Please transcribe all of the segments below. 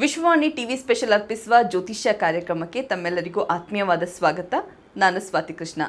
Vishwavani TV special ಅರ್ಪಿಸುವ ಜ್ಯೋತಿಷ್ಯ ಕಾರ್ಯಕ್ರಮಕ್ಕೆ ತಮ್ಮೆಲ್ಲರಿಗೂ ಆತ್ಮೀಯವಾದ ಸ್ವಾಗತ. ನಾನು ಸ್ವಾತಿ ಕೃಷ್ಣ.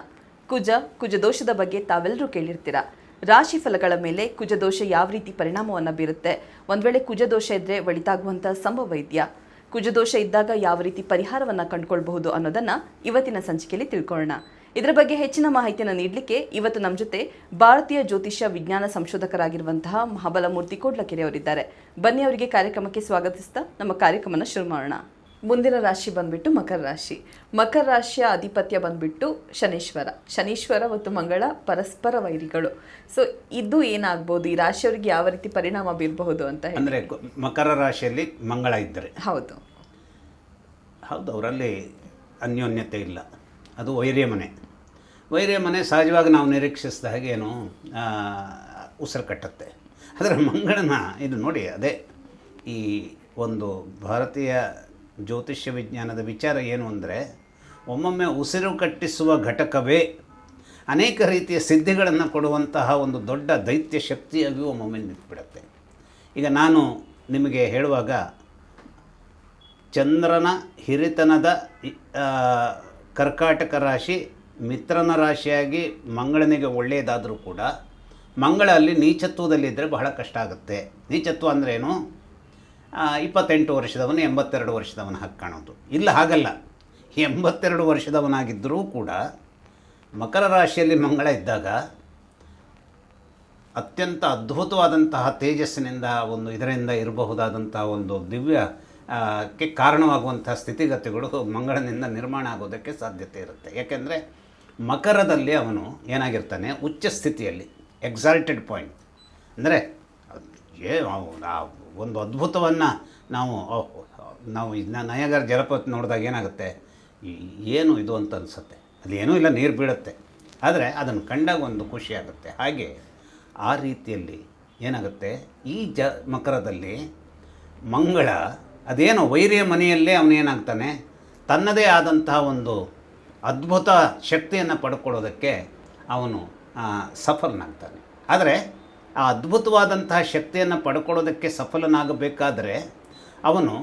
ಕುಜದೋಷದ ಬಗ್ಗೆ ತಾವೆಲ್ಲರೂ ಕೇಳಿರ್ತೀರಾ. ರಾಶಿ ಫಲಗಳ ಮೇಲೆ ಕುಜದೋಷ ಯಾವ ರೀತಿ ಪರಿಣಾಮವನ್ನು ಬೀರುತ್ತೆ, ಒಂದು ವೇಳೆ ಕುಜದೋಷ ಇದ್ದರೆ ಒಳಿತಾಗುವಂಥ ಸಂಭವ ಇದೆಯಾ, ಕುಜದೋಷ ಇದ್ದಾಗ ಯಾವ ರೀತಿ ಪರಿಹಾರವನ್ನು ಕಂಡುಕೊಳ್ಬಹುದು ಅನ್ನೋದನ್ನು ಇವತ್ತಿನ ಸಂಚಿಕೆಯಲ್ಲಿ ತಿಳ್ಕೊಳ್ಳೋಣ. ಇದರ ಬಗ್ಗೆ ಹೆಚ್ಚಿನ ಮಾಹಿತಿಯನ್ನು ನೀಡಲಿಕ್ಕೆ ಇವತ್ತು ನಮ್ಮ ಜೊತೆ ಭಾರತೀಯ ಜ್ಯೋತಿಷ್ಯ ವಿಜ್ಞಾನ ಸಂಶೋಧಕರಾಗಿರುವಂತಹ ಮಹಾಬಲಮೂರ್ತಿ ಕೋಡ್ಲಕೆರೆ ಅವರಿದ್ದಾರೆ. ಬನ್ನಿ ಅವರಿಗೆ ಕಾರ್ಯಕ್ರಮಕ್ಕೆ ಸ್ವಾಗತಿಸ್ತಾ ನಮ್ಮ ಕಾರ್ಯಕ್ರಮನ ಶುರು ಮಾಡೋಣ. ಮುಂದಿನ ರಾಶಿ ಬಂದ್ಬಿಟ್ಟು ಮಕರ ರಾಶಿ. ಮಕರ ರಾಶಿಯ ಅಧಿಪತ್ಯ ಬಂದ್ಬಿಟ್ಟು ಶನೀಶ್ವರ ಮತ್ತು ಮಂಗಳ ಪರಸ್ಪರ ವೈರಿಗಳು. ಸೊ ಇದು ಏನಾಗ್ಬೋದು, ಈ ರಾಶಿಯವರಿಗೆ ಯಾವ ರೀತಿ ಪರಿಣಾಮ ಬೀರಬಹುದು ಅಂತ ಹೇಳಿ. ಅಂದರೆ ಮಕರ ರಾಶಿಯಲ್ಲಿ ಮಂಗಳ ಇದ್ದರೆ ಹೌದು ಅವರಲ್ಲಿ ಅನ್ಯೋನ್ಯತೆ ಇಲ್ಲ, ಅದು ವೈರ್ಯ ಮನೆ ಸಹಜವಾಗಿ ನಾವು ನಿರೀಕ್ಷಿಸಿದ ಹಾಗೇನು ಉಸಿರು ಕಟ್ಟುತ್ತೆ. ಆದರೆ ಮಂಗಳನ ಇದು ನೋಡಿ, ಅದೇ ಈ ಒಂದು ಭಾರತೀಯ ಜ್ಯೋತಿಷ್ಯ ವಿಜ್ಞಾನದ ವಿಚಾರ ಏನು ಅಂದರೆ, ಒಮ್ಮೊಮ್ಮೆ ಉಸಿರು ಕಟ್ಟಿಸುವ ಘಟಕವೇ ಅನೇಕ ರೀತಿಯ ಸಿದ್ಧಿಗಳನ್ನು ಕೊಡುವಂತಹ ಒಂದು ದೊಡ್ಡ ದೈತ್ಯ ಶಕ್ತಿಯಾಗಿಯೂ ಒಮ್ಮೊಮ್ಮೆ ನಿಂತುಬಿಡುತ್ತೆ. ಈಗ ನಾನು ನಿಮಗೆ ಹೇಳುವಾಗ ಚಂದ್ರನ ಹಿರಿತನದ ಕರ್ಕಾಟಕ ರಾಶಿ ಮಿತ್ರನ ರಾಶಿಯಾಗಿ ಮಂಗಳನಿಗೆ ಒಳ್ಳೆಯದಾದರೂ ಕೂಡ ಮಂಗಳ ಅಲ್ಲಿ ನೀಚತ್ವದಲ್ಲಿದ್ದರೆ ಬಹಳ ಕಷ್ಟ ಆಗುತ್ತೆ. ನೀಚತ್ವ ಅಂದ್ರೇನು, 28 ವರ್ಷದವನು 82 ವರ್ಷದವನ ಹಾಗೆ ಕಾಣೋದು. ಇಲ್ಲ, ಹಾಗಲ್ಲ. 82 ವರ್ಷದವನಾಗಿದ್ದರೂ ಕೂಡ ಮಕರ ರಾಶಿಯಲ್ಲಿ ಮಂಗಳ ಇದ್ದಾಗ ಅತ್ಯಂತ ಅದ್ಭುತವಾದಂತಹ ತೇಜಸ್ಸಿನಿಂದ ಇದರಿಂದ ಇರಬಹುದಾದಂಥ ಒಂದು ದಿವ್ಯಕ್ಕೆ ಕಾರಣವಾಗುವಂಥ ಸ್ಥಿತಿಗತಿಗಳು ಮಂಗಳನಿಂದ ನಿರ್ಮಾಣ ಆಗೋದಕ್ಕೆ ಸಾಧ್ಯತೆ ಇರುತ್ತೆ. ಯಾಕೆಂದರೆ ಮಕರದಲ್ಲಿ ಅವನು ಏನಾಗಿರ್ತಾನೆ, ಉಚ್ಚ ಸ್ಥಿತಿಯಲ್ಲಿ, ಎಕ್ಸಾಲ್ಟೆಡ್ ಪಾಯಿಂಟ್. ಅಂದರೆ ಒಂದು ಅದ್ಭುತವನ್ನು ನಾವು ಇದನ್ನ ನಯಗರ ಜಲಪಾತ ನೋಡಿದಾಗ ಏನಾಗುತ್ತೆ, ಏನು ಇದು ಅಂತ ಅನಿಸುತ್ತೆ. ಅದು ಏನೂ ಇಲ್ಲ, ನೀರು ಬೀಳುತ್ತೆ, ಆದರೆ ಅದನ್ನು ಕಂಡಾಗ ಒಂದು ಖುಷಿಯಾಗುತ್ತೆ. ಹಾಗೆ ಆ ರೀತಿಯಲ್ಲಿ ಏನಾಗುತ್ತೆ, ಈ ಮಕರದಲ್ಲಿ ಮಂಗಳ ಅದೇನೋ ವೈರ್ಯ ಮನೆಯಲ್ಲೇ ಅವನೇನಾಗ್ತಾನೆ, ತನ್ನದೇ ಆದಂತಹ ಒಂದು ಅದ್ಭುತ ಶಕ್ತಿಯನ್ನು ಪಡ್ಕೊಳ್ಳೋದಕ್ಕೆ ಅವನು ಸಫಲನಾಗ್ತಾನೆ. ಆದರೆ ಆ ಅದ್ಭುತವಾದಂತಹ ಶಕ್ತಿಯನ್ನು ಪಡ್ಕೊಳ್ಳೋದಕ್ಕೆ ಸಫಲನಾಗಬೇಕಾದರೆ ಅವನು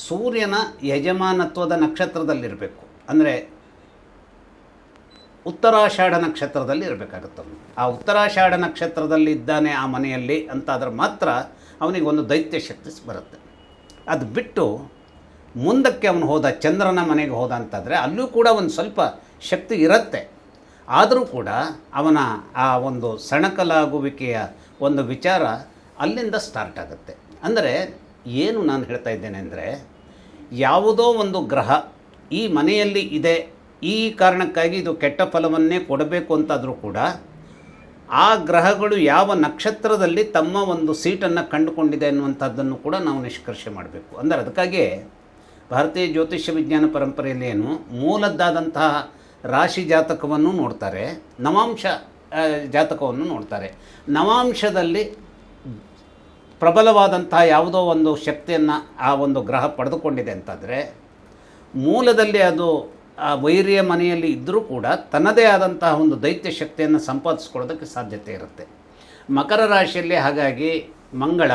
ಸೂರ್ಯನ ಯಜಮಾನತ್ವದ ನಕ್ಷತ್ರದಲ್ಲಿರಬೇಕು. ಅಂದರೆ ಉತ್ತರಾಷಾಢ ನಕ್ಷತ್ರದಲ್ಲಿ ಇರಬೇಕಾಗುತ್ತೆ. ಅವನು ಆ ಉತ್ತರಾಷಾಢ ನಕ್ಷತ್ರದಲ್ಲಿ ಇದ್ದಾನೆ ಆ ಮನೆಯಲ್ಲಿ ಅಂತಾದ್ರೆ ಮಾತ್ರ ಅವನಿಗೆ ಒಂದು ದೈತ್ಯ ಶಕ್ತಿ ಬರುತ್ತೆ. ಅದು ಬಿಟ್ಟು ಮುಂದಕ್ಕೆ ಅವನು ಹೋದ, ಚಂದ್ರನ ಮನೆಗೆ ಹೋದ ಅಂತಾದರೆ ಅಲ್ಲೂ ಕೂಡ ಒಂದು ಸ್ವಲ್ಪ ಶಕ್ತಿ ಇರುತ್ತೆ. ಆದರೂ ಕೂಡ ಅವನ ಆ ಒಂದು ಸಣಕಲಾಗುವಿಕೆಯ ಒಂದು ವಿಚಾರ ಅಲ್ಲಿಂದ ಸ್ಟಾರ್ಟ್ ಆಗುತ್ತೆ. ಅಂದರೆ ಏನು ನಾನು ಹೇಳ್ತಾ ಇದ್ದೇನೆ ಅಂದರೆ, ಯಾವುದೋ ಒಂದು ಗ್ರಹ ಈ ಮನೆಯಲ್ಲಿ ಇದೆ, ಈ ಕಾರಣಕ್ಕಾಗಿ ಇದು ಕೆಟ್ಟ ಫಲವನ್ನೇ ಕೊಡಬೇಕು ಅಂತಾದರೂ ಕೂಡ ಆ ಗ್ರಹಗಳು ಯಾವ ನಕ್ಷತ್ರದಲ್ಲಿ ತಮ್ಮ ಒಂದು ಸೀಟನ್ನು ಕಂಡುಕೊಂಡಿದೆ ಅನ್ನುವಂಥದ್ದನ್ನು ಕೂಡ ನಾವು ನಿಷ್ಕರ್ಷೆ ಮಾಡಬೇಕು. ಅಂದರೆ ಅದಕ್ಕಾಗಿಯೇ ಭಾರತೀಯ ಜ್ಯೋತಿಷ್ಯ ವಿಜ್ಞಾನ ಪರಂಪರೆಯಲ್ಲಿ ಏನು ಮೂಲದ್ದಾದಂತಹ ರಾಶಿ ಜಾತಕವನ್ನು ನೋಡ್ತಾರೆ, ನವಾಂಶ ಜಾತಕವನ್ನು ನೋಡ್ತಾರೆ. ನವಾಂಶದಲ್ಲಿ ಪ್ರಬಲವಾದಂತಹ ಯಾವುದೋ ಒಂದು ಶಕ್ತಿಯನ್ನು ಆ ಒಂದು ಗ್ರಹ ಪಡೆದುಕೊಂಡಿದೆ ಅಂತಾದರೆ, ಮೂಲದಲ್ಲಿ ಅದು ಆ ವೈರ್ಯ ಮನೆಯಲ್ಲಿ ಇದ್ದರೂ ಕೂಡ ತನ್ನದೇ ಆದಂತಹ ಒಂದು ದೈತ್ಯ ಶಕ್ತಿಯನ್ನು ಸಂಪಾದಿಸ್ಕೊಳ್ಳೋದಕ್ಕೆ ಸಾಧ್ಯತೆ ಇರುತ್ತೆ. ಮಕರ ರಾಶಿಯಲ್ಲಿ ಹಾಗಾಗಿ ಮಂಗಳ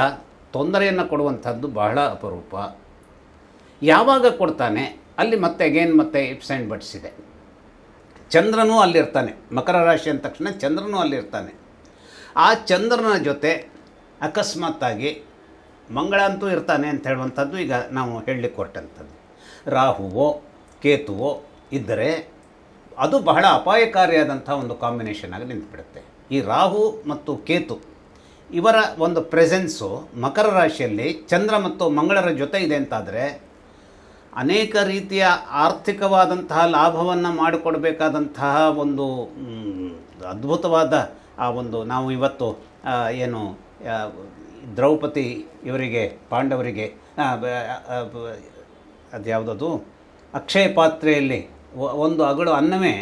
ತೊಂದರೆಯನ್ನು ಕೊಡುವಂಥದ್ದು ಬಹಳ ಅಪರೂಪ. ಯಾವಾಗ ಕೊಡ್ತಾನೆ ಅಲ್ಲಿ ಮತ್ತೆ ಇಪ್ಸ್ ಆ್ಯಂಡ್ ಬಟ್ಸ್ ಇದೆ. ಚಂದ್ರನೂ ಅಲ್ಲಿರ್ತಾನೆ, ಮಕರ ರಾಶಿ ಅಂದ ತಕ್ಷಣ ಚಂದ್ರನೂ ಅಲ್ಲಿರ್ತಾನೆ. ಆ ಚಂದ್ರನ ಜೊತೆ ಅಕಸ್ಮಾತ್ತಾಗಿ ಮಂಗಳ ಅಂತೂ ಇರ್ತಾನೆ ಅಂತ ಹೇಳುವಂಥದ್ದು ಈಗ ನಾವು ಹೇಳಲಿಕ್ಕೆ ಹೊರಟಂಥದ್ದು. ರಾಹುವೋ ಕೇತುವೋ ಇದ್ದರೆ ಅದು ಬಹಳ ಅಪಾಯಕಾರಿಯಾದಂಥ ಒಂದು ಕಾಂಬಿನೇಷನ್ ಆಗಿ ನಿಂತುಬಿಡುತ್ತೆ. ಈ ರಾಹು ಮತ್ತು ಕೇತು ಇವರ ಒಂದು ಪ್ರೆಸೆನ್ಸು ಮಕರ ರಾಶಿಯಲ್ಲಿ ಚಂದ್ರ ಮತ್ತು ಮಂಗಳರ ಜೊತೆ ಇದೆ ಅಂತಾದರೆ ಅನೇಕ ರೀತಿಯ ಆರ್ಥಿಕವಾದಂತಹ ಲಾಭವನ್ನು ಮಾಡಿಕೊಡ್ಬೇಕಾದಂತಹ ಒಂದು ಅದ್ಭುತವಾದ ಆ ಒಂದು, ನಾವು ಇವತ್ತು ಏನು ದ್ರೌಪದಿ ಇವರಿಗೆ ಪಾಂಡವರಿಗೆ ಅದು ಯಾವುದದು ಅಕ್ಷಯ ಪಾತ್ರೆಯಲ್ಲಿ ಒಂದು ಅಗಳು ಅನ್ನವೇ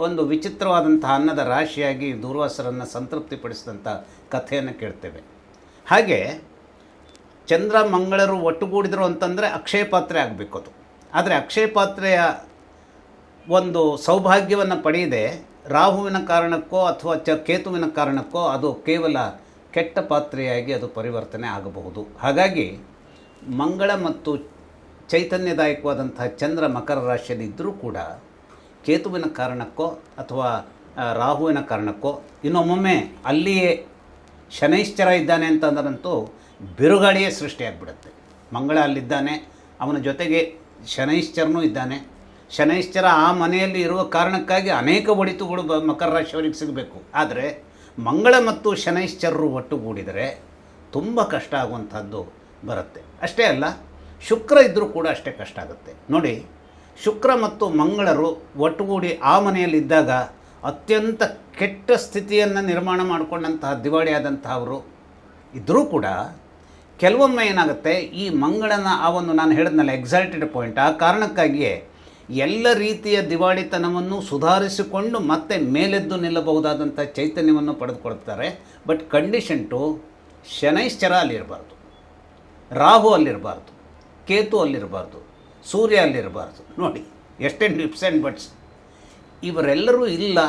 ಒಂದು ವಿಚಿತ್ರವಾದಂತಹ ಅನ್ನದ ರಾಶಿಯಾಗಿ ದೂರ್ವಾಸರನ್ನು ಸಂತೃಪ್ತಿಪಡಿಸಿದಂಥ ಕಥೆಯನ್ನು ಕೇಳ್ತೇವೆ. ಹಾಗೆ ಚಂದ್ರ ಮಂಗಳರು ಒಟ್ಟುಗೂಡಿದರು ಅಂತಂದರೆ ಅಕ್ಷಯ ಪಾತ್ರೆ ಆಗಬೇಕು ಅದು. ಆದರೆ ಅಕ್ಷಯ ಪಾತ್ರೆಯ ಒಂದು ಸೌಭಾಗ್ಯವನ್ನು ಪಡೆಯದೆ ರಾಹುವಿನ ಕಾರಣಕ್ಕೋ ಅಥವಾ ಕೇತುವಿನ ಕಾರಣಕ್ಕೋ ಅದು ಕೇವಲ ಕೆಟ್ಟ ಪಾತ್ರೆಯಾಗಿ ಅದು ಪರಿವರ್ತನೆ ಆಗಬಹುದು. ಹಾಗಾಗಿ ಮಂಗಳ ಮತ್ತು ಚೈತನ್ಯದಾಯಕವಾದಂತಹ ಚಂದ್ರ ಮಕರ ರಾಶಿಯಲ್ಲಿ ಇದ್ದರೂ ಕೂಡ ಕೇತುವಿನ ಕಾರಣಕ್ಕೋ ಅಥವಾ ರಾಹುವಿನ ಕಾರಣಕ್ಕೋ ಇನ್ನೊಮ್ಮೊಮ್ಮೆ ಅಲ್ಲಿಯೇ ಶನೈಶ್ಚರ ಇದ್ದಾನೆ ಅಂತಂದ್ರಂತೂ ಬಿರುಗಾಳಿಯೇ ಸೃಷ್ಟಿಯಾಗಿಬಿಡುತ್ತೆ. ಮಂಗಳ ಅಲ್ಲಿದ್ದಾನೆ, ಅವನ ಜೊತೆಗೆ ಶನೈಶ್ಚರನೂ ಇದ್ದಾನೆ. ಶನೈಶ್ಚರ ಆ ಮನೆಯಲ್ಲಿ ಇರುವ ಕಾರಣಕ್ಕಾಗಿ ಅನೇಕ ಒಳಿತುಗಳು ಮಕರ ರಾಶಿಯವರಿಗೆ ಸಿಗಬೇಕು. ಆದರೆ ಮಂಗಳ ಮತ್ತು ಶನೈಶ್ಚರರು ಒಟ್ಟುಗೂಡಿದರೆ ತುಂಬ ಕಷ್ಟ ಆಗುವಂಥದ್ದು ಬರುತ್ತೆ. ಅಷ್ಟೇ ಅಲ್ಲ, ಶುಕ್ರ ಇದ್ದರೂ ಕೂಡ ಅಷ್ಟೇ ಕಷ್ಟ ಆಗುತ್ತೆ. ನೋಡಿ, ಶುಕ್ರ ಮತ್ತು ಮಂಗಳರು ಒಟ್ಟುಗೂಡಿ ಆ ಮನೆಯಲ್ಲಿದ್ದಾಗ ಅತ್ಯಂತ ಕೆಟ್ಟ ಸ್ಥಿತಿಯನ್ನು ನಿರ್ಮಾಣ ಮಾಡಿಕೊಂಡಂತಹ ದಿವಾಳಿಯಾದಂತಹವರು ಇದ್ದರೂ ಕೂಡ ಕೆಲವೊಮ್ಮೆ ಏನಾಗುತ್ತೆ, ಈ ಮಂಗಳನ ಆ ಒಂದು ನಾನು ಹೇಳಿದ್ನಲ್ಲ ಎಕ್ಸಾಲ್ಟೆಡ್ ಪಾಯಿಂಟ್, ಆ ಕಾರಣಕ್ಕಾಗಿಯೇ ಎಲ್ಲ ರೀತಿಯ ದಿವಾಳಿತನವನ್ನು ಸುಧಾರಿಸಿಕೊಂಡು ಮತ್ತೆ ಮೇಲೆದ್ದು ನಿಲ್ಲಬಹುದಾದಂಥ ಚೈತನ್ಯವನ್ನು ಪಡೆದುಕೊಳ್ತಾರೆ. ಬಟ್ ಕಂಡೀಷನ್ ಟು ಶನೈಶ್ಚರ ಅಲ್ಲಿರಬಾರ್ದು, ರಾಹು ಅಲ್ಲಿರಬಾರ್ದು, ಕೇತು ಅಲ್ಲಿರಬಾರ್ದು, ಸೂರ್ಯ ಅಲ್ಲಿರಬಾರ್ದು. ನೋಡಿ ಎಷ್ಟೇ ನಿಪ್ಸ್ ಆ್ಯಂಡ್ ಬಟ್ಸ್. ಇವರೆಲ್ಲರೂ ಇಲ್ಲ,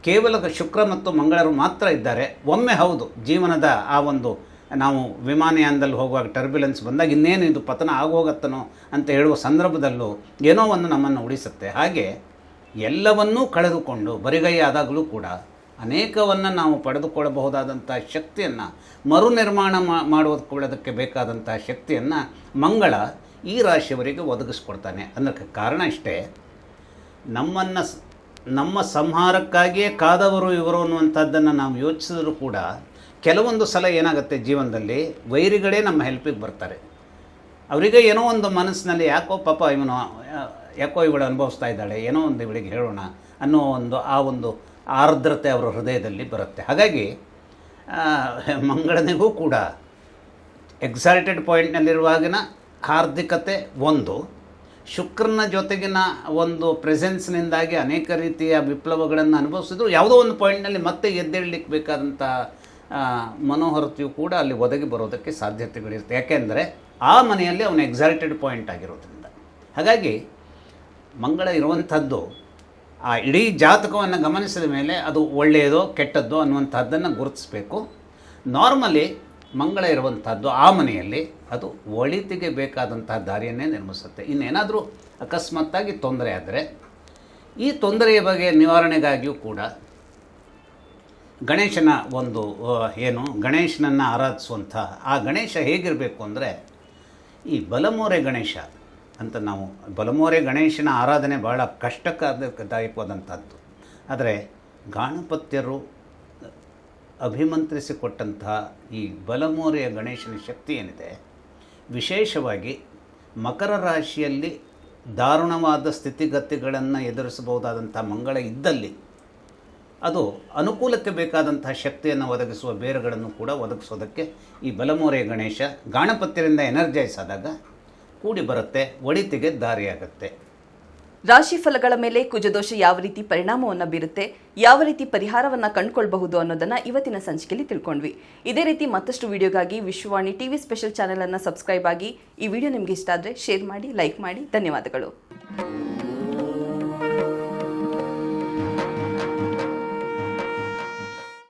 ಕೇವಲ ಶುಕ್ರ ಮತ್ತು ಮಂಗಳರು ಮಾತ್ರ ಇದ್ದಾರೆ. ಒಮ್ಮೆ ಹೌದು, ಜೀವನದ ಆ ಒಂದು ನಾವು ವಿಮಾನಯಾನದಲ್ಲಿ ಹೋಗುವಾಗ ಟರ್ಬ್ಯುಲೆನ್ಸ್ ಬಂದಾಗ ಇನ್ನೇನು ಇದು ಪತನ ಆಗೋಗತ್ತನೋ ಅಂತ ಹೇಳುವ ಸಂದರ್ಭದಲ್ಲೂ ಏನೋ ಒಂದು ನಮ್ಮನ್ನು ಉಳಿಸುತ್ತೆ. ಹಾಗೆ ಎಲ್ಲವನ್ನೂ ಕಳೆದುಕೊಂಡು ಬರಿಗೈ ಆದಾಗಲೂ ಕೂಡ ಅನೇಕವನ್ನು ನಾವು ಪಡೆದುಕೊಳ್ಳಬಹುದಾದಂಥ ಶಕ್ತಿಯನ್ನು ಮರುನಿರ್ಮಾಣ ಮಾಡುವುದಕ್ಕೆ ಬೇಕಾದಂಥ ಶಕ್ತಿಯನ್ನು ಮಂಗಳ ಈ ರಾಶಿಯವರಿಗೆ ಒದಗಿಸ್ಕೊಡ್ತಾನೆ. ಅನ್ನೋಕ್ಕೆ ಕಾರಣ ಇಷ್ಟೇ, ನಮ್ಮ ಸಂಹಾರಕ್ಕಾಗಿಯೇ ಕಾದವರು ಇವರು ಅನ್ನುವಂಥದ್ದನ್ನು ನಾವು ಯೋಚಿಸಿದರೂ ಕೂಡ ಕೆಲವೊಂದು ಸಲ ಏನಾಗುತ್ತೆ, ಜೀವನದಲ್ಲಿ ವೈರಿಗಳೇ ನಮ್ಮ ಹೆಲ್ಪಿಗೆ ಬರ್ತಾರೆ. ಅವರಿಗೆ ಏನೋ ಒಂದು ಮನಸ್ಸಿನಲ್ಲಿ ಯಾಕೋ ಪಾಪ ಇವಳು ಅನುಭವಿಸ್ತಾ ಇದ್ದಾಳೆ, ಏನೋ ಒಂದು ಇವಳಿಗೆ ಹೇಳೋಣ ಅನ್ನೋ ಆ ಒಂದು ಆರ್ದ್ರತೆ ಅವರ ಹೃದಯದಲ್ಲಿ ಬರುತ್ತೆ. ಹಾಗಾಗಿ ಮಂಗಳನಿಗೂ ಕೂಡ ಎಕ್ಸಾಲ್ಟೆಡ್ ಪಾಯಿಂಟ್ನಲ್ಲಿರುವಾಗಿನ ಹಾರ್ದಿಕತೆ ಒಂದು, ಶುಕ್ರನ ಜೊತೆಗಿನ ಒಂದು ಪ್ರೆಸೆನ್ಸ್ನಿಂದಾಗಿ ಅನೇಕ ರೀತಿಯ ವಿಪ್ಲವಗಳನ್ನು ಅನುಭವಿಸಿದ್ರು ಯಾವುದೋ ಒಂದು ಪಾಯಿಂಟ್ನಲ್ಲಿ ಮತ್ತೆ ಎದ್ದೇಳಲಿಕ್ಕೆ ಬೇಕಾದಂಥ ಮನೋಹರತೆಯು ಕೂಡ ಅಲ್ಲಿ ಒದಗಿ ಬರೋದಕ್ಕೆ ಸಾಧ್ಯತೆಗಳಿರುತ್ತೆ. ಯಾಕೆಂದರೆ ಆ ಮನೆಯಲ್ಲಿ ಅವನು ಎಕ್ಸಾಲ್ಟೆಡ್ ಪಾಯಿಂಟ್ ಆಗಿರೋದ್ರಿಂದ. ಹಾಗಾಗಿ ಮಂಗಳ ಇರುವಂಥದ್ದು ಆ ಇಡೀ ಜಾತಕವನ್ನು ಗಮನಿಸಿದ ಮೇಲೆ ಅದು ಒಳ್ಳೆಯದೋ ಕೆಟ್ಟದ್ದೋ ಅನ್ನುವಂಥದ್ದನ್ನು ಗುರುತಿಸಬೇಕು. ನಾರ್ಮಲಿ ಮಂಗಳ ಇರುವಂಥದ್ದು ಆ ಮನೆಯಲ್ಲಿ ಅದು ಒಳಿತಿಗೆ ಬೇಕಾದಂತಹ ದಾರಿಯನ್ನೇ ನಿರ್ಮಿಸುತ್ತೆ. ಇನ್ನೇನಾದರೂ ಅಕಸ್ಮಾತ್ತಾಗಿ ತೊಂದರೆ ಆದರೆ ಈ ತೊಂದರೆಯ ಬಗ್ಗೆ ನಿವಾರಣೆಗಾಗಿಯೂ ಕೂಡ ಗಣೇಶನ ಒಂದು ಗಣೇಶನನ್ನು ಆರಾಧಿಸುವಂಥ ಆ ಗಣೇಶ ಹೇಗಿರಬೇಕು ಅಂದರೆ, ಈ ಬಲಮೋರೆ ಗಣೇಶ ಅಂತ ನಾವು ಬಲಮೋರೆ ಗಣೇಶನ ಆರಾಧನೆ ಭಾಳ ಕಷ್ಟದಾಯಕವಾದಂಥದ್ದು. ಆದರೆ ಗಾಣಪತ್ಯರು ಅಭಿಮಂತ್ರಿಸಿಕೊಟ್ಟಂತಹ ಈ ಬಲಮೋರೆಯ ಗಣೇಶನ ಶಕ್ತಿ ಏನಿದೆ, ವಿಶೇಷವಾಗಿ ಮಕರ ರಾಶಿಯಲ್ಲಿ ದಾರುಣವಾದ ಸ್ಥಿತಿಗತಿಗಳನ್ನು ಎದುರಿಸಬಹುದಾದಂಥ ಮಂಗಳ ಇದ್ದಲ್ಲಿ ಅದು ಅನುಕೂಲಕ್ಕೆ ಬೇಕಾದಂತಹ ಶಕ್ತಿಯನ್ನು ಒದಗಿಸುವ ಬೇರುಗಳನ್ನು ಕೂಡ ಒದಗಿಸೋದಕ್ಕೆ ಈ ಬಲಮೋರೆಯ ಗಣೇಶ ಗಾಣಪತ್ಯರಿಂದ ಎನರ್ಜೈಸ್ ಆದಾಗ ಕೂಡಿ ಬರುತ್ತೆ, ಒಳಿತಿಗೆ ದಾರಿಯಾಗುತ್ತೆ. ರಾಶಿ ಫಲಗಳ ಮೇಲೆ ಕುಜದೋಷ ಯಾವ ರೀತಿ ಪರಿಣಾಮವನ್ನು ಬೀರುತ್ತೆ, ಯಾವ ರೀತಿ ಪರಿಹಾರವನ್ನು ಕಂಡುಕೊಳ್ಬಹುದು ಅನ್ನೋದನ್ನ ಇವತ್ತಿನ ಸಂಚಿಕೆಯಲ್ಲಿ ತಿಳ್ಕೊಂಡ್ವಿ. ಇದೇ ರೀತಿ ಮತ್ತಷ್ಟು ವಿಡಿಯೋಗಾಗಿ ವಿಶ್ವವಾಣಿ ಟಿವಿ ಸ್ಪೆಷಲ್ ಚಾನೆಲ್ ಅನ್ನು ಸಬ್ಸ್ಕ್ರೈಬ್ ಆಗಿ. ಈ ವಿಡಿಯೋ ನಿಮಗೆ ಇಷ್ಟ ಆದರೆ ಶೇರ್ ಮಾಡಿ, ಲೈಕ್ ಮಾಡಿ. ಧನ್ಯವಾದಗಳು.